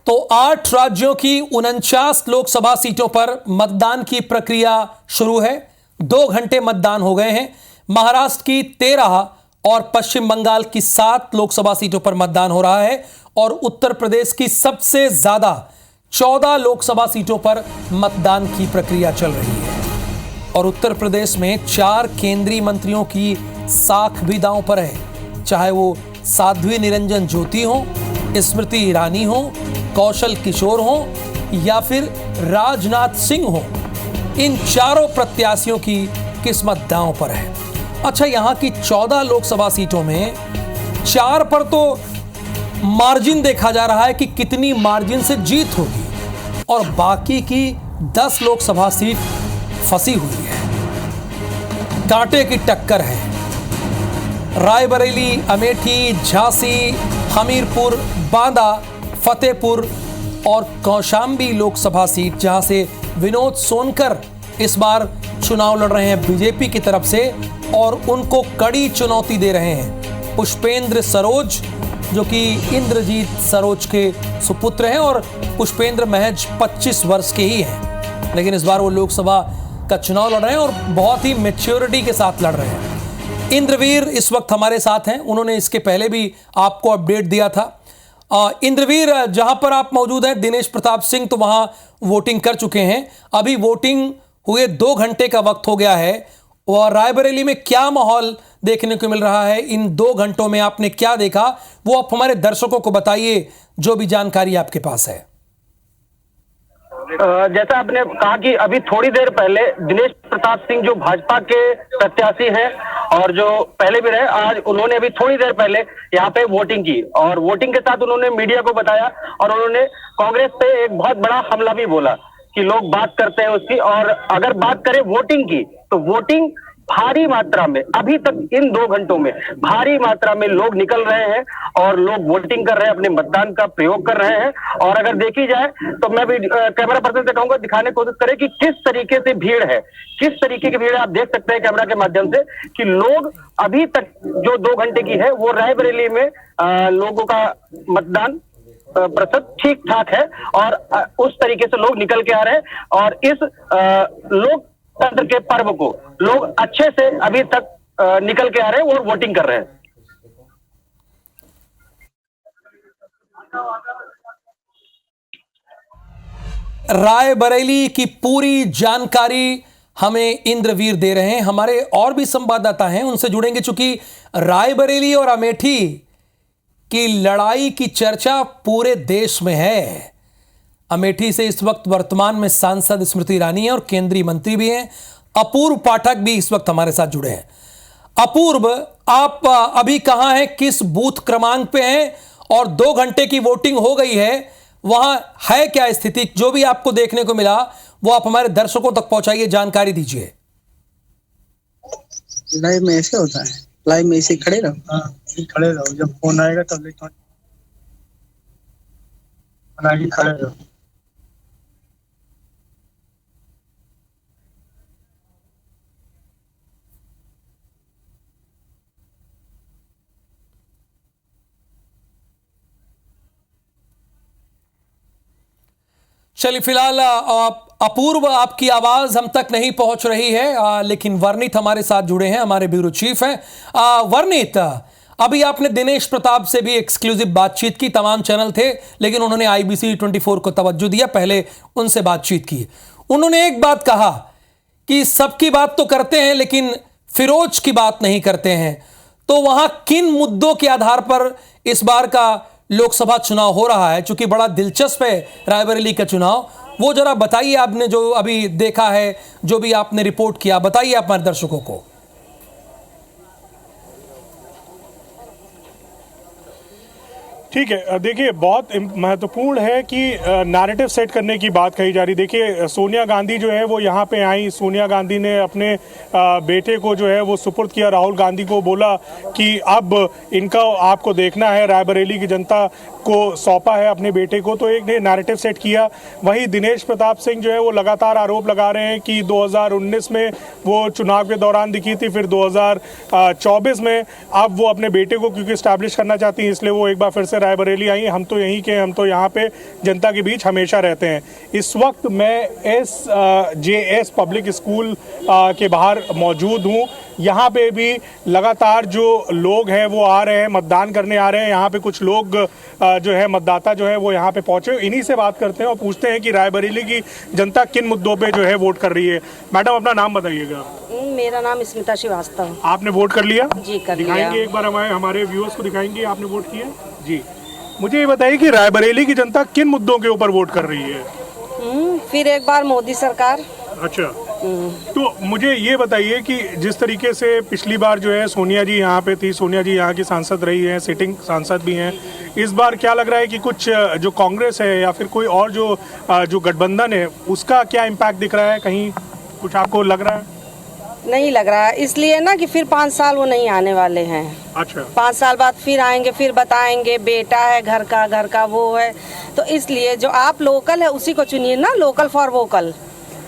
तो 8 राज्यों की 49 लोकसभा सीटों पर मतदान की प्रक्रिया शुरू है। 2 घंटे मतदान हो गए हैं। महाराष्ट्र की 13 और पश्चिम बंगाल की 7 लोकसभा सीटों पर मतदान हो रहा है और उत्तर प्रदेश की सबसे ज्यादा 14 लोकसभा सीटों पर मतदान की प्रक्रिया चल रही है। और उत्तर प्रदेश में 4 केंद्रीय मंत्रियों की साख भी दांव पर है, चाहे वो साध्वी निरंजन ज्योति हो, स्मृति ईरानी हो, कौशल किशोर हो या फिर राजनाथ सिंह हो। इन चारों प्रत्याशियों की किस्मत दांव पर है। अच्छा, यहां की 14 लोकसभा सीटों में 4 पर तो मार्जिन देखा जा रहा है कि कितनी मार्जिन से जीत होगी और बाकी की 10 लोकसभा सीट फंसी हुई है, कांटे की टक्कर है। रायबरेली, अमेठी, झांसी, हमीरपुर, बांदा, फतेहपुर और कौशाम्बी लोकसभा सीट, जहां से विनोद सोनकर इस बार चुनाव लड़ रहे हैं बीजेपी की तरफ से और उनको कड़ी चुनौती दे रहे हैं पुष्पेंद्र सरोज, जो कि इंद्रजीत सरोज के सुपुत्र हैं और पुष्पेंद्र महज 25 वर्ष के ही हैं, लेकिन इस बार वो लोकसभा का चुनाव लड़ रहे हैं और बहुत ही मैच्योरिटी के साथ लड़ रहे हैं। इंद्रवीर इस वक्त हमारे साथ हैं, उन्होंने इसके पहले भी आपको अपडेट दिया था। इंद्रवीर, जहां पर आप मौजूद हैं, दिनेश प्रताप सिंह तो वहां वोटिंग कर चुके हैं। अभी वोटिंग हुए 2 घंटे का वक्त हो गया है और रायबरेली में क्या माहौल देखने को मिल रहा है? इन 2 घंटों में आपने क्या देखा, वो आप हमारे दर्शकों को बताइए, जो भी जानकारी आपके पास है। जैसा आपने कहा कि अभी थोड़ी देर पहले दिनेश प्रताप सिंह जो भाजपा के प्रत्याशी हैं और जो पहले भी रहे, आज उन्होंने अभी थोड़ी देर पहले यहाँ पे वोटिंग की और वोटिंग के साथ उन्होंने मीडिया को बताया और उन्होंने कांग्रेस पे एक बहुत बड़ा हमला भी बोला कि लोग बात करते हैं उसकी। और अगर बात करें वोटिंग की, तो वोटिंग भारी मात्रा में अभी तक इन 2 घंटों में भारी मात्रा में लोग निकल रहे हैं और लोग वोटिंग कर रहे हैं, अपने मतदान का प्रयोग कर रहे हैं। और अगर देखी जाए तो मैं भी कैमरा पर्सन से कहूंगा दिखाने की कोशिश करें कि किस तरीके से भीड़ है, किस तरीके की भीड़ है। आप देख सकते हैं कैमरा के माध्यम से कि लोग अभी तक जो 2 घंटे की है वो रायबरेली में लोगों का मतदान प्रतिशत ठीक ठाक है और उस तरीके से लोग निकल के आ रहे हैं और इस लोकतंत्र के पर्व को लोग अच्छे से अभी तक निकल के आ रहे हैं और वोटिंग कर रहे हैं। रायबरेली की पूरी जानकारी हमें इंद्रवीर दे रहे हैं। हमारे और भी संवाददाता हैं, उनसे जुड़ेंगे, चूंकि रायबरेली और अमेठी की लड़ाई की चर्चा पूरे देश में है। अमेठी से इस वक्त वर्तमान में सांसद स्मृति ईरानी है और केंद्रीय मंत्री भी हैं। अपूर्व पाठक भी इस वक्त हमारे साथ जुड़े हैं। अपूर्व, आप अभी कहां हैं, किस बूथ क्रमांक पे हैं और 2 घंटे की वोटिंग हो गई है, वहां है क्या स्थिति? जो भी आपको देखने को मिला वो आप हमारे दर्शकों तक पहुंचाइए, जानकारी दीजिए। लाइव में ऐसे होता है, लाइव में ऐसे खड़े रहो। हाँ, खड़े रहो, जब फोन आएगा तब देखो, खड़े रहो। चलिए, फिलहाल अपूर्व, आपकी आवाज हम तक नहीं पहुंच रही है, लेकिन वर्णित हमारे साथ जुड़े हैं, हमारे ब्यूरो चीफ हैं। वर्णित, अभी आपने दिनेश प्रताप से भी एक्सक्लूसिव बातचीत की, तमाम चैनल थे लेकिन उन्होंने IBC 24 को तवज्जो दिया, पहले उनसे बातचीत की। उन्होंने एक बात कहा कि सबकी बात तो करते हैं लेकिन फिरोज की बात नहीं करते हैं। तो वहां किन मुद्दों के आधार पर इस बार का लोकसभा चुनाव हो रहा है? चूंकि बड़ा दिलचस्प है रायबरेली का चुनाव, वो जरा बताइए। आपने जो अभी देखा है, जो भी आपने रिपोर्ट किया, बताइए आप हमारे दर्शकों को। ठीक है, देखिए बहुत महत्वपूर्ण है कि नैरेटिव सेट करने की बात कही जा रही। देखिए सोनिया गांधी जो है वो यहाँ पे आई, सोनिया गांधी ने अपने बेटे को जो है वो सुपुर्द किया, राहुल गांधी को बोला कि अब इनका आपको देखना है, रायबरेली की जनता को सौंपा है अपने बेटे को, तो एक ने नैरेटिव सेट किया। वहीं दिनेश प्रताप सिंह जो है वो लगातार आरोप लगा रहे हैं कि 2019 में वो चुनाव के दौरान दिखी थी, फिर 2024 में अब वो अपने बेटे को क्योंकि इस्टेब्लिश करना चाहती हैं, इसलिए वो एक बार फिर से रायबरेली आई। हम तो यहीं के, हम तो यहाँ पे जनता के बीच हमेशा रहते हैं। इस वक्त मैं SJS पब्लिक स्कूल के बाहर मौजूद हूँ। यहाँ पे भी लगातार जो लोग हैं वो आ रहे हैं, मतदान करने आ रहे हैं। यहाँ पे कुछ लोग जो है मतदाता जो है वो यहाँ पे पहुंचे, इन्हीं से बात करते हैं और पूछते हैं कि रायबरेली की जनता किन मुद्दों पे जो है वोट कर रही है। मैडम अपना नाम बताइएगा। मेरा नाम स्मिता श्रीवास्तव। आपने वोट कर लिया? जी कर लिया। दिखाएंगे एक बार हमारे व्यूअर्स को दिखाएंगे आपने वोट किया? जी। मुझे ये बताइए कि रायबरेली की जनता किन मुद्दों के ऊपर वोट कर रही है? फिर एक बार मोदी सरकार। अच्छा, तो मुझे ये बताइए कि जिस तरीके से पिछली बार जो है सोनिया जी यहाँ पे थी, सोनिया जी यहाँ की सांसद रही हैं, सिटिंग सांसद भी हैं, इस बार क्या लग रहा है कि कुछ जो कांग्रेस है या फिर कोई और जो गठबंधन है उसका क्या इम्पैक्ट दिख रहा है? कहीं कुछ आपको लग रहा है? नहीं लग रहा है, इसलिए ना कि फिर 5 साल वो नहीं आने वाले हैं। अच्छा, 5 साल बाद फिर आएंगे, फिर बताएंगे बेटा है घर का वो है, तो इसलिए जो आप लोकल है उसी को चुनिए ना, लोकल फॉर वोकल।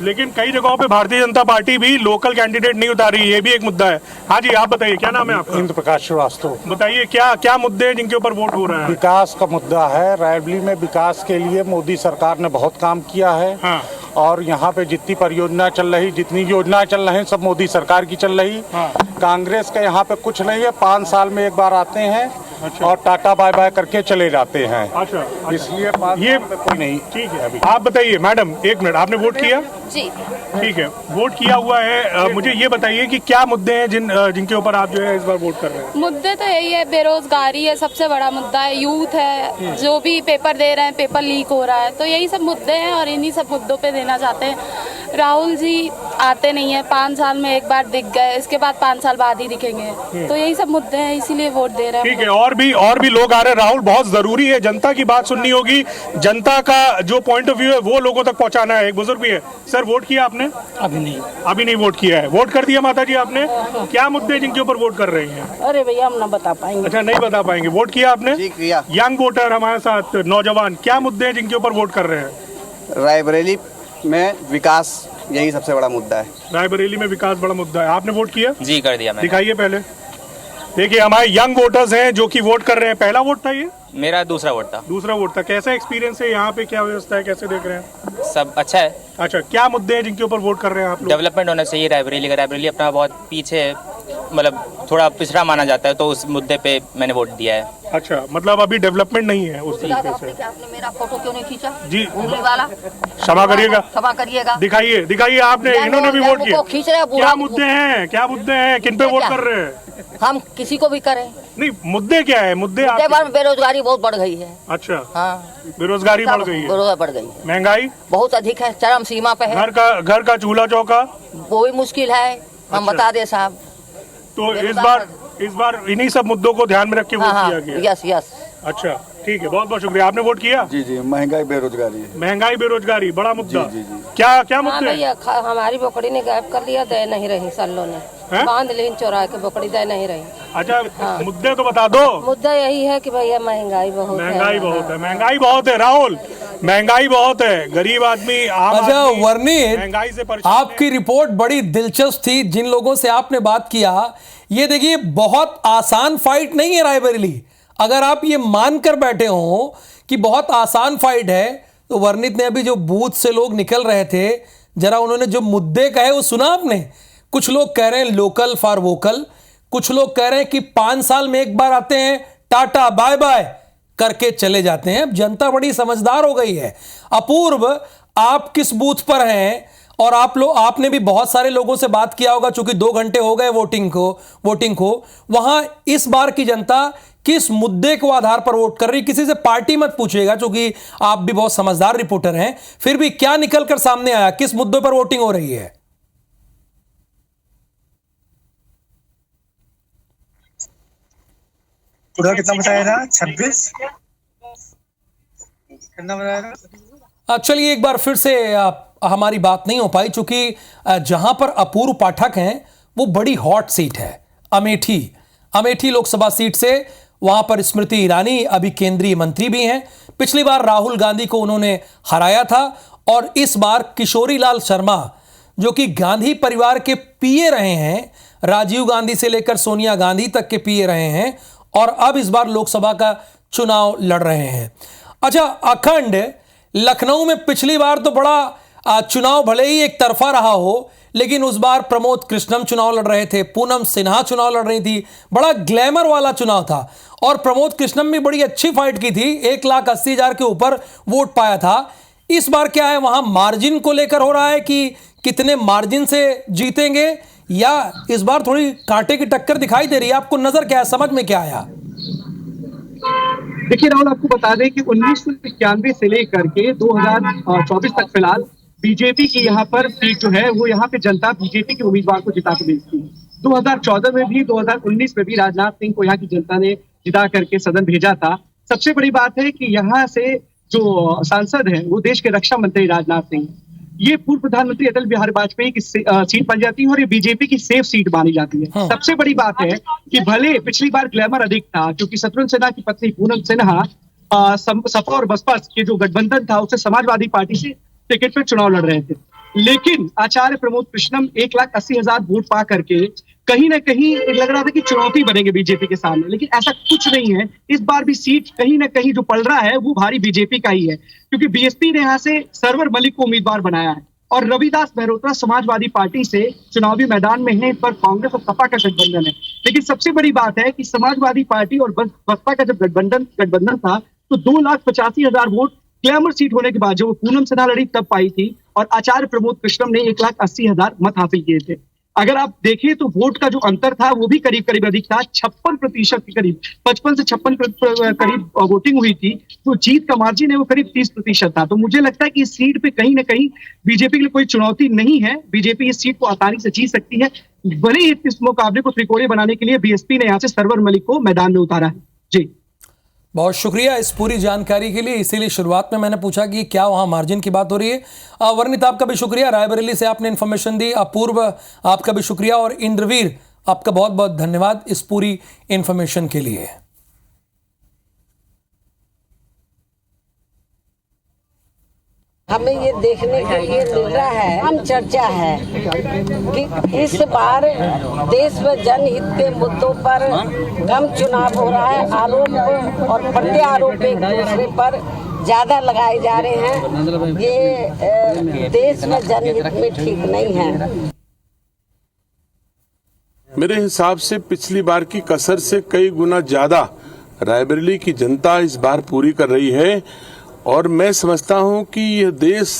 लेकिन कई जगहों पे भारतीय जनता पार्टी भी लोकल कैंडिडेट नहीं उतार रही, ये भी एक मुद्दा है। हाँ जी, आप बताइए क्या नाम है आपका? इंद्र प्रकाश श्रीवास्तव। बताइए क्या मुद्दे हैं जिनके ऊपर वोट हो रहा है? विकास का मुद्दा है। रायबरेली में विकास के लिए मोदी सरकार ने बहुत काम किया है। हाँ। और यहाँ पे जितनी परियोजना चल रही, जितनी योजनाएं चल रही हैं, सब मोदी सरकार की चल रही। हाँ। कांग्रेस का यहाँ पे कुछ नहीं है, 5 साल में एक बार आते हैं। अच्छा। और टाटा बाय बाय करके चले जाते हैं। अच्छा, इसलिए 5 ये साल में कोई नहीं। ठीक है। अभी आप बताइए मैडम, एक मिनट, आपने वोट किया? जी ठीक है, वोट किया हुआ है। मुझे ये बताइए कि क्या मुद्दे हैं जिनके ऊपर आप जो है इस बार वोट कर रहे हैं? मुद्दे तो यही है, बेरोजगारी है, सबसे बड़ा मुद्दा है, यूथ है, जो भी पेपर दे रहे हैं, पेपर लीक हो रहा है, तो यही सब मुद्दे हैं और इन्हीं सब मुद्दों पे देना चाहते हैं। राहुल जी आते नहीं है, 5 साल में एक बार दिख गए, इसके बाद 5 साल बाद ही दिखेंगे, तो यही सब मुद्दे हैं, इसीलिए वोट दे रहे हैं। ठीक है, और भी लोग आ रहे हैं। राहुल, बहुत जरूरी है, जनता की बात सुननी होगी, जनता का जो पॉइंट ऑफ व्यू है वो लोगों तक पहुंचाना है। एक बुजुर्ग भी है। सर, वोट किया आपने? अभी नहीं वोट किया है। वोट कर दिया माता जी आपने? क्या मुद्दे हैं जिनके ऊपर वोट कर रहे हैं? अरे भैया हम ना बता पाएंगे। अच्छा, नहीं बता पाएंगे। वोट किया आपने? जी किया। यंग वोटर हमारे साथ, नौजवान, क्या मुद्दे हैं जिनके ऊपर वोट कर रहे हैं? रायबरेली में विकास यही सबसे बड़ा मुद्दा है। रायबरेली में विकास बड़ा मुद्दा है। आपने वोट किया? जी कर दिया मैंने। दिखाइए पहले। देखिए, हमारे यंग वोटर्स हैं जो कि वोट कर रहे हैं। पहला वोट था ये? मेरा दूसरा वोट था। दूसरा वोट था। कैसा एक्सपीरियंस है यहाँ पे, क्या व्यवस्था है, कैसे देख रहे हैं? सब अच्छा है। अच्छा, क्या मुद्दे हैं जिनके ऊपर वोट कर रहे हैं आप लोग? डेवलपमेंट होना चाहिए रायबरेली का। रायबरेली अपना बहुत पीछे, मतलब थोड़ा पिछड़ा माना जाता है, तो उस मुद्दे पे मैंने वोट दिया है। अच्छा, मतलब अभी डेवलपमेंट नहीं है उस तरीके से। आपने मेरा फोटो क्यों नहीं खींचा? जी, उंगली वाला क्षमा करिएगा। क्षमा करिएगा। दिखाइए आपने, इन्होंने भी वोट किया। खींच रहे हैं, क्या मुद्दे हैं, किन पे वोट कर रहे हैं? हम किसी को भी करें। नहीं, मुद्दे क्या है? मुद्दे बेरोजगारी बहुत बढ़ गई है। अच्छा, हाँ, बेरोजगारी बढ़ गई है। बेरोजगारी बढ़ गई है। महंगाई बहुत अधिक है, चरम सीमा पे है। घर का चूल्हा चौका वो भी मुश्किल है। हम बता दे साहब। तो इस बार इन्हीं सब मुद्दों को ध्यान में रख के वोट किया गया। यस। अच्छा, ठीक है, बहुत बहुत शुक्रिया। आपने वोट किया? जी, महंगाई बेरोजगारी बड़ा मुद्दा। क्या मुद्दे? भैया हमारी बोकड़ी ने गायब कर लिया, दे नहीं रही सालों ने, बांध ली चोरा के, बोकड़ी दे नहीं रही। अच्छा, मुद्दे तो बता दो। मुद्दा यही है कि भैया महंगाई बहुत है। राहुल, महंगाई बहुत है, गरीब आदमी, अच्छा वर्णित, महंगाई से परेशान। आपकी रिपोर्ट बड़ी दिलचस्प थी। जिन लोगों से आपने बात किया, ये देखिए बहुत आसान फाइट नहीं है रायबरेली। अगर आप ये मानकर बैठे हो कि बहुत आसान फाइट है, तो वर्णित ने अभी जो बूथ से लोग निकल रहे थे, जरा उन्होंने जो मुद्दे कहे वो सुना आपने? कुछ लोग कह रहे हैं लोकल फॉर वोकल, कुछ लोग कह रहे हैं कि 5 साल में एक बार आते हैं, टाटा बाय बाय करके चले जाते हैं। जनता बड़ी समझदार हो गई है। अपूर्व, आप किस बूथ पर हैं? और आपने भी बहुत सारे लोगों से बात किया होगा, चूंकि 2 घंटे हो गए वोटिंग को। वहां इस बार की जनता किस मुद्दे को आधार पर वोट कर रही? किसी से पार्टी मत पूछिएगा, क्योंकि आप भी बहुत समझदार रिपोर्टर हैं। फिर भी क्या निकलकर सामने आया, किस मुद्दों पर वोटिंग हो रही है? पूरा कितना बताया था? 26 कितना बताया था? चलिए एक बार फिर से हमारी बात नहीं हो पाई, चूंकि जहां पर अपूर्व पाठक हैं वो बड़ी हॉट सीट है, अमेठी लोकसभा सीट से वहां पर स्मृति ईरानी अभी केंद्रीय मंत्री भी हैं। पिछली बार राहुल गांधी को उन्होंने हराया था और इस बार किशोरी लाल शर्मा जो कि गांधी परिवार के पीए रहे हैं, राजीव गांधी से लेकर सोनिया गांधी तक के पीए रहे हैं और अब इस बार लोकसभा का चुनाव लड़ रहे हैं। अच्छा, अखंड लखनऊ में पिछली बार तो बड़ा चुनाव भले ही एक तरफा रहा हो, लेकिन उस बार प्रमोद कृष्णम चुनाव लड़ रहे थे, पूनम सिन्हा चुनाव लड़ रही थी, बड़ा ग्लैमर वाला चुनाव था और प्रमोद कृष्णम भी बड़ी अच्छी फाइट की थी, 1,80,000 के ऊपर वोट पाया था। इस बार क्या है, वहां मार्जिन को लेकर हो रहा है कि कितने मार्जिन से जीतेंगे, या इस बार थोड़ी कांटे की टक्कर दिखाई दे रही है? आपको नजर क्या है, समझ में क्या आया? देखिए राहुल, आपको बता दें कि 1991 से लेकर के 2024 तक फिलहाल बीजेपी की यहाँ पर सीट जो है वो यहाँ पे जनता बीजेपी के उम्मीदवार को जिता के भेजती है। 2014 में भी 2019 में भी राजनाथ सिंह को यहाँ की जनता ने जिता करके सदन भेजा था। सबसे बड़ी बात है कि यहाँ से जो सांसद हैं वो देश के रक्षा मंत्री राजनाथ सिंह, ये पूर्व प्रधानमंत्री अटल बिहारी वाजपेयी की सीट बन जाती है और ये बीजेपी की सेफ सीट मानी जाती है। सबसे बड़ी बात है कि भले पिछली बार ग्लैमर अधिक था क्योंकि शत्रुघ्न सिन्हा की पत्नी पूनम सिन्हा सपा और बसपा के जो गठबंधन था उससे समाजवादी पार्टी से टिकट पे चुनाव लड़ रहे थे, लेकिन आचार्य प्रमोद कृष्णम 1,80,000 वोट पा करके कहीं ना कहीं लग रहा था कि चुनौती बनेंगे बीजेपी के सामने, लेकिन ऐसा कुछ नहीं है। इस बार भी सीट कहीं ना कहीं जो पड़ रहा है वो भारी बीजेपी का ही है, क्योंकि बीएसपी ने यहाँ से सरवर मलिक को उम्मीदवार बनाया है और रविदास मेहरोत्रा समाजवादी पार्टी से चुनावी मैदान में है। इस पर कांग्रेस और सपा का गठबंधन है, लेकिन सबसे बड़ी बात है कि समाजवादी पार्टी और बसपा का जब गठबंधन था तो 2,85,000 वोट ग्लैमर सीट होने के बाद जो पूनम सिन्हा लड़ी तब पाई थी और आचार्य प्रमोद कृष्णम ने 1,80,000 मत हासिल किए थे। अगर आप देखें तो वोट का जो अंतर था वो भी करीब करीब अधिक था, 56% के करीब, 55 से 56 करीब वोटिंग हुई थी, तो जीत का मार्जिन है वो करीब 30% था। तो मुझे लगता है कि इस सीट पे कहीं ना कहीं बीजेपी के लिए कोई चुनौती नहीं है, बीजेपी इस सीट को आसानी से जीत सकती है। भले ही इस मुकाबले को त्रिकोणीय बनाने के लिए बीएसपी ने यहाँ से सरवर मलिक को मैदान में उतारा है। जी, बहुत शुक्रिया इस पूरी जानकारी के लिए। इसीलिए शुरुआत में मैंने पूछा कि क्या वहां मार्जिन की बात हो रही है। वर्णित, आपका भी शुक्रिया, रायबरेली से आपने इन्फॉर्मेशन दी। अपूर्व, आपका भी शुक्रिया और इंद्रवीर, आपका बहुत बहुत धन्यवाद इस पूरी इन्फॉर्मेशन के लिए। हमें ये देखने के लिए मिल रहा है, हम चर्चा है कि इस बार देश में जनहित के मुद्दों पर कम चुनाव हो रहा है। आरोप और प्रत्यारोप एक दूसरे पर ज्यादा लगाए जा रहे हैं। ये देश में जनहित में ठीक नहीं है। मेरे हिसाब से पिछली बार की कसर से कई गुना ज्यादा रायबरेली की जनता इस बार पूरी कर रही है और मैं समझता हूं कि यह देश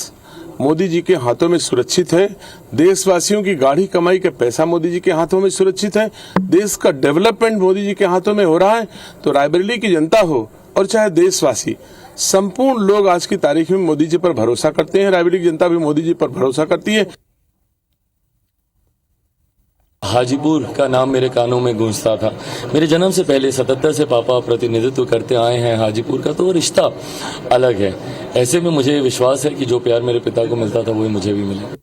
मोदी जी के हाथों में सुरक्षित है। देशवासियों की गाढ़ी कमाई का पैसा मोदी जी के हाथों में सुरक्षित है। देश का डेवलपमेंट मोदी जी के हाथों में हो रहा है। तो रायबरेली की जनता हो और चाहे देशवासी, संपूर्ण लोग आज की तारीख में मोदी जी पर भरोसा करते हैं। रायबरेली की जनता भी मोदी जी पर भरोसा करती है। हाजीपुर का नाम मेरे कानों में गूंजता था। मेरे जन्म से पहले 77 से पापा प्रतिनिधित्व करते आए हैं हाजीपुर का, तो वो रिश्ता अलग है। ऐसे में मुझे विश्वास है कि जो प्यार मेरे पिता को मिलता था वही मुझे भी मिले।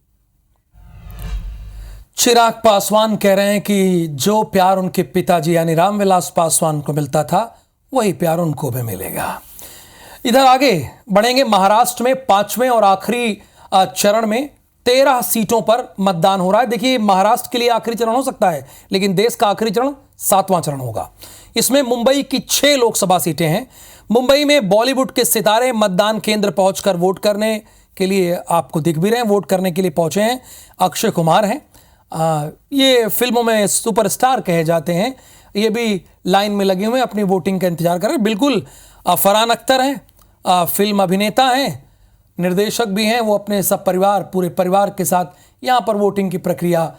चिराग पासवान कह रहे हैं कि जो प्यार उनके पिताजी यानी रामविलास पासवान को मिलता था वही प्यार उनको भी मिलेगा। इधर आगे बढ़ेंगे। महाराष्ट्र में 5वें और आखिरी चरण में 13 सीटों पर मतदान हो रहा है। देखिए, महाराष्ट्र के लिए आखिरी चरण हो सकता है, लेकिन देश का आखिरी चरण 7वां चरण होगा। इसमें मुंबई की 6 लोकसभा सीटें हैं। मुंबई में बॉलीवुड के सितारे मतदान केंद्र पहुंचकर वोट करने के लिए आपको दिख भी रहे हैं, वोट करने के लिए पहुंचे हैं। अक्षय कुमार हैं, ये फिल्मों में सुपरस्टार कहे जाते हैं, ये भी लाइन में लगे हुए अपनी वोटिंग का इंतजार कर रहे हैं। बिल्कुल फरहान अख्तर हैं, फिल्म अभिनेता हैं, निर्देशक भी हैं। वो अपने सब परिवार, पूरे परिवार के साथ यहाँ पर वोटिंग की प्रक्रिया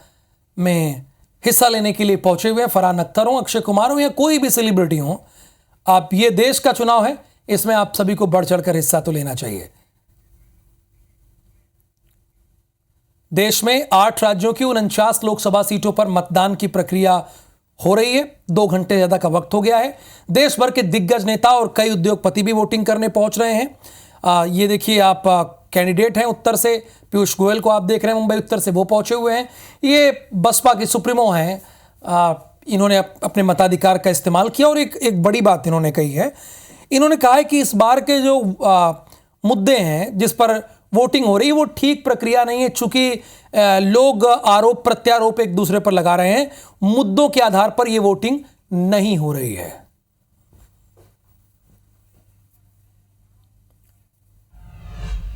में हिस्सा लेने के लिए पहुंचे हुए हैं। फरहान अख्तर हो, अक्षय कुमार हो या कोई भी सेलिब्रिटी हो, आप, ये देश का चुनाव है, इसमें आप सभी को बढ़ चढ़कर हिस्सा तो लेना चाहिए। देश में 8 राज्यों की 49 लोकसभा सीटों पर मतदान की प्रक्रिया हो रही है। 2 घंटे ज्यादा का वक्त हो गया है। देश भर के दिग्गज नेता और कई उद्योगपति भी वोटिंग करने पहुंच रहे हैं। ये देखिए, आप कैंडिडेट हैं उत्तर से, पीयूष गोयल को आप देख रहे हैं मुंबई उत्तर से, वो पहुंचे हुए हैं। ये बसपा के सुप्रीमो हैं, इन्होंने अपने मताधिकार का इस्तेमाल किया और एक बड़ी बात इन्होंने कही है। इन्होंने कहा है कि इस बार के जो मुद्दे हैं जिस पर वोटिंग हो रही है वो ठीक प्रक्रिया नहीं है, चूंकि लोग आरोप प्रत्यारोप एक दूसरे पर लगा रहे हैं, मुद्दों के आधार पर ये वोटिंग नहीं हो रही है।